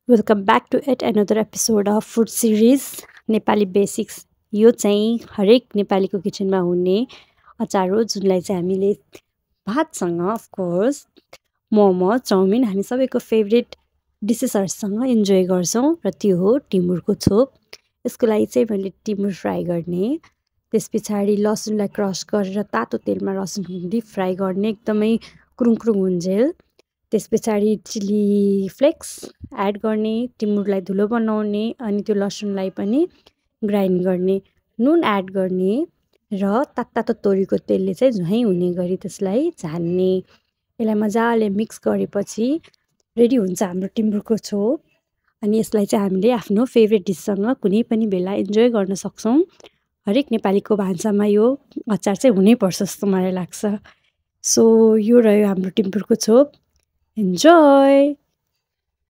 Welcome back to at another episode of food series Nepali basics. यो चाहिँ हरेक नेपालीको किचनमा हुने अचार हो, जुनलाई चाहिँ हामीले भातसँग अफकोर्स मोमो चाउमिन हामी सबैको फेभरेट डिसेसहरूसँग इन्जोय गर्छौँ र त्यो हो टिमुरको छोप। यसको लागि चाहिँ मैले टिमुर फ्राई गर्ने, त्यस पछाडि लसुनलाई क्रस गरेर तातो तेलमा लसुन डिप फ्राई गर्ने एकदमै क्रुङ क्रुङ हुन्जेल। त्यस पछाडि चिली फ्लेक्स एड गर्ने, टिमुरलाई धुलो बनाउने अनि त्यो लसुनलाई पनि ग्राइन्ड गर्ने, नुन एड गर्ने र तात्तातो तोरीको तेलले चाहिँ झैँ हुने गरी त्यसलाई झान्ने। यसलाई मजाले मिक्स गरेपछि रेडी हुन्छ हाम्रो टिमुरको छोप। अनि यसलाई चाहिँ हामीले आफ्नो फेभरेट डिससँग कुनै पनि बेला इन्जोय गर्न सक्छौँ। हरेक नेपालीको भान्सामा यो अचार चाहिँ हुनैपर्छ जस्तो मलाई लाग्छ। सो यो रह्यो हाम्रो टिमुरको छोप। इन्जोय!